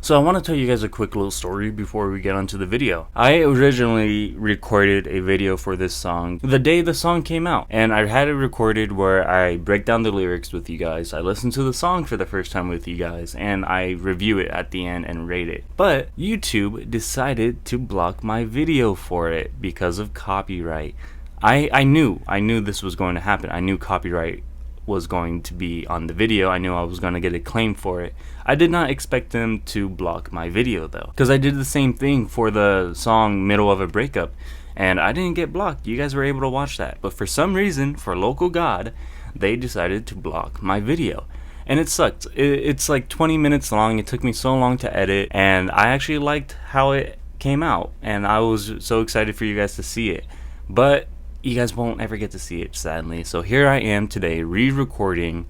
So I want to tell you guys a quick little story before we get onto the video. I originally recorded a video for this song the day the song came out, and I had it recorded where I break down the lyrics with you guys, I listen to the song for the first time with you guys, and I review it at the end and rate it. But YouTube decided to block my video for it because of copyright. I knew this was going to happen. I knew copyright was going to be on the video. I knew I was going to get a claim for it. I did not expect them to block my video though, because I did the same thing for the song Middle of a Breakup and I didn't get blocked. You guys were able to watch that, but for some reason, for local God, they decided to block my video. And it sucked. It's like 20 minutes long. It took me so long to edit, and I actually liked how it came out, and I was so excited for you guys to see it, but you guys won't ever get to see it, sadly. So here I am today re-recording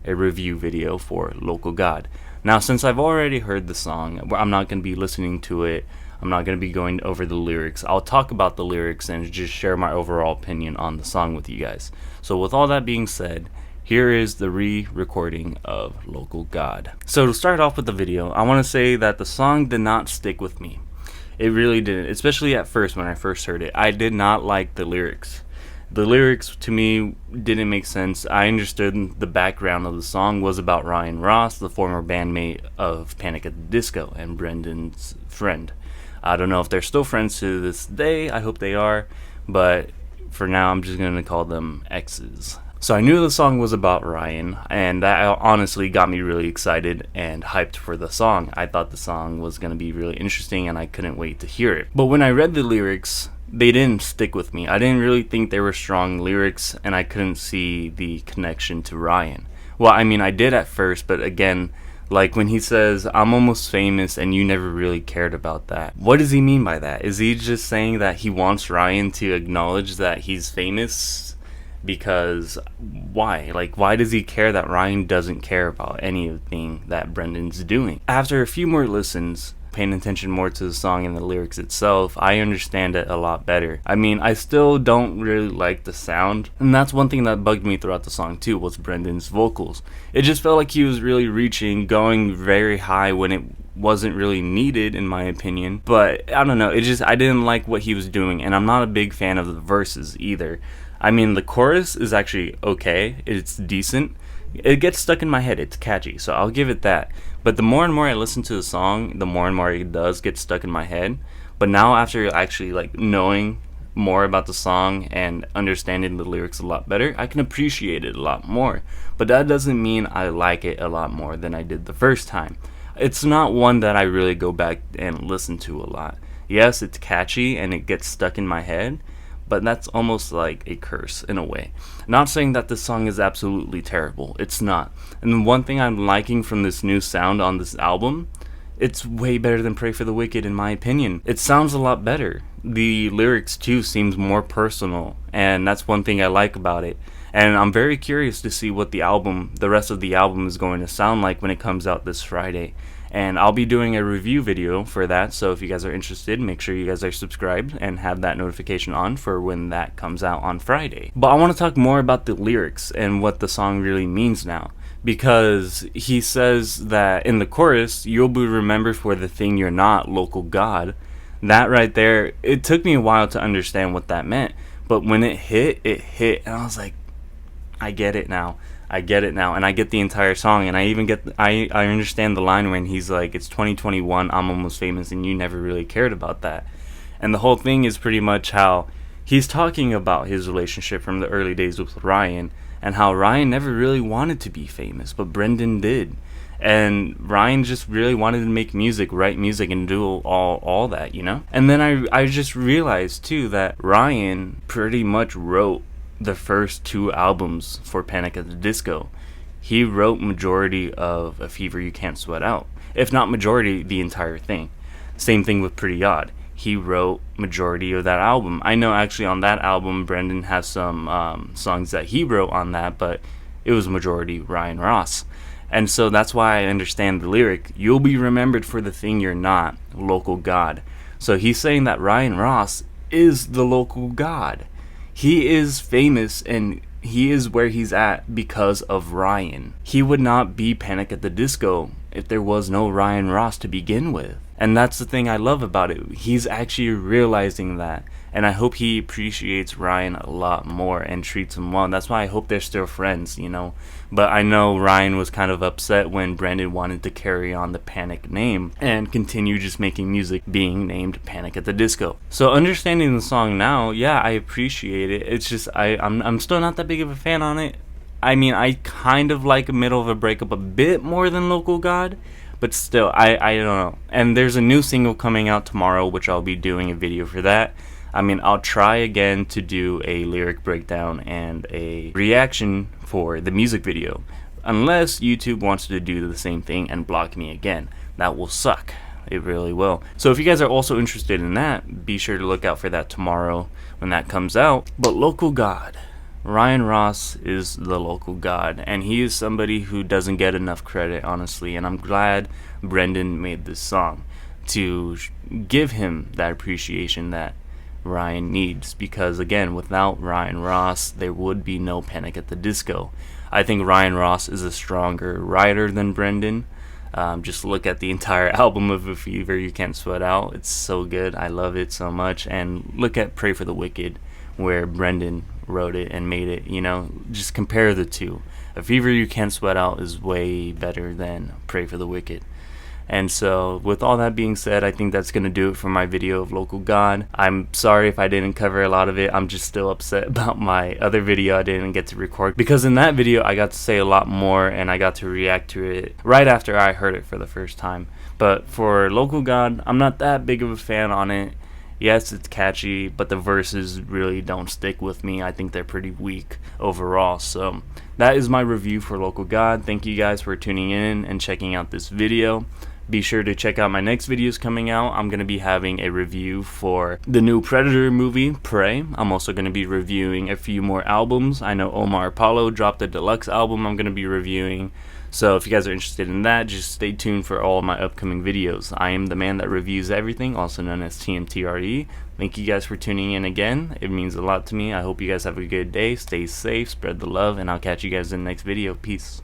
a review video for Local God. Now, since I've already heard the song, I'm not going to be listening to it. I'm not going to be going over the lyrics. I'll talk about the lyrics and just share my overall opinion on the song with you guys. So with all that being said, here is the re-recording of Local God. So to start off with the video, I want to say that the song did not stick with me. It really didn't, especially at first when I first heard it. I did not like the lyrics. The lyrics to me didn't make sense. I understood the background of the song was about Ryan Ross, the former bandmate of Panic at the Disco and Brendan's friend. I don't know if they're still friends to this day. I hope they are, but for now I'm just going to call them exes. So I knew the song was about Ryan, and that honestly got me really excited and hyped for the song. I thought the song was going to be really interesting and I couldn't wait to hear it. But when I read the lyrics, they didn't stick with me. I didn't really think they were strong lyrics, and I couldn't see the connection to Ryan. Well, I mean, I did at first, but again, like when he says, "I'm almost famous and you never really cared about that." What does he mean by that? Is he just saying that he wants Ryan to acknowledge that he's famous? Because why? Like, why does he care that Ryan doesn't care about anything that Brendan's doing? After a few more listens, paying attention more to the song and the lyrics itself, I understand it a lot better. I mean, I still don't really like the sound, and that's one thing that bugged me throughout the song too, was Brendan's vocals. It just felt like he was really reaching, going very high when it wasn't really needed, in my opinion. But I don't know, I didn't like what he was doing, and I'm not a big fan of the verses either. I mean, the chorus is actually okay, it's decent. It gets stuck in my head, it's catchy, so I'll give it that. But the more and more I listen to the song, the more and more it does get stuck in my head. But now, after actually like knowing more about the song and understanding the lyrics a lot better, I can appreciate it a lot more. But that doesn't mean I like it a lot more than I did the first time. It's not one that I really go back and listen to a lot. Yes, it's catchy and it gets stuck in my head, but that's almost like a curse in a way. Not saying that this song is absolutely terrible, it's not. And the one thing I'm liking from this new sound on this album, it's way better than Pray for the Wicked in my opinion. It sounds a lot better. The lyrics too seems more personal, and that's one thing I like about it. And I'm very curious to see what the rest of the album is going to sound like when it comes out this Friday. And I'll be doing a review video for that, so if you guys are interested, make sure you guys are subscribed and have that notification on for when that comes out on Friday. But I want to talk more about the lyrics and what the song really means now, because he says that in the chorus, "You'll be remembered for the thing you're not, local God." That right there, it took me a while to understand what that meant, but when it hit, and I was like, I get it now. And I get the entire song, and I even get I understand the line when he's like, "It's 2021, I'm almost famous and you never really cared about that." And the whole thing is pretty much how he's talking about his relationship from the early days with Ryan, and how Ryan never really wanted to be famous, but Brendan did. And Ryan just really wanted to make music, write music, and do all that, you know? And then I just realized too that Ryan pretty much wrote the first two albums for Panic at the Disco. He wrote majority of A Fever You Can't Sweat Out, if not majority, the entire thing. Same thing with Pretty Odd. He wrote majority of that album. I know actually on that album Brendan has some songs that he wrote on that, but it was majority Ryan Ross. And so that's why I understand the lyric, "You'll be remembered for the thing you're not, local God." So he's saying that Ryan Ross is the local God. He is famous and he is where he's at because of Ryan. He would not be Panic at the Disco if there was no Ryan Ross to begin with. And that's the thing I love about it. He's actually realizing that. And I hope he appreciates Ryan a lot more and treats him well. And that's why I hope they're still friends, you know. But I know Ryan was kind of upset when Brendan wanted to carry on the Panic name and continue just making music being named Panic at the Disco. So understanding the song now, yeah, I appreciate it. It's just I'm still not that big of a fan on it. I mean, I kind of like Middle of a Breakup a bit more than Local God, but still, I don't know. And there's a new single coming out tomorrow, which I'll be doing a video for that. I mean, I'll try again to do a lyric breakdown and a reaction for the music video, unless YouTube wants to do the same thing and block me again. That will suck. It really will. So if you guys are also interested in that, be sure to look out for that tomorrow when that comes out. But Local God, Ryan Ross is the local god, and he is somebody who doesn't get enough credit, honestly, and I'm glad Brendan made this song to give him that appreciation that Ryan needs, because again, without Ryan Ross, there would be no Panic at the Disco. I think Ryan Ross is a stronger writer than Brendan. Just look at the entire album of A Fever You Can't Sweat Out. It's so good. I love it so much. And look at Pray for the Wicked, where Brendan wrote it and made it. You know, just compare the two. A Fever You Can't Sweat Out is way better than Pray for the Wicked. And so with all that being said, I think that's going to do it for my video of Local God. I'm sorry if I didn't cover a lot of it. I'm just still upset about my other video I didn't get to record, because in that video I got to say a lot more and I got to react to it right after I heard it for the first time. But for Local God, I'm not that big of a fan on it. Yes, it's catchy, but the verses really don't stick with me. I think they're pretty weak overall. So that is my review for Local God. Thank you guys for tuning in and checking out this video. Be sure to check out my next videos coming out. I'm going to be having a review for the new Predator movie, Prey. I'm also going to be reviewing a few more albums. I know Omar Apollo dropped a deluxe album I'm going to be reviewing. So if you guys are interested in that, just stay tuned for all of my upcoming videos. I am the man that reviews everything, also known as TMTRE. Thank you guys for tuning in again. It means a lot to me. I hope you guys have a good day. Stay safe, spread the love, and I'll catch you guys in the next video. Peace.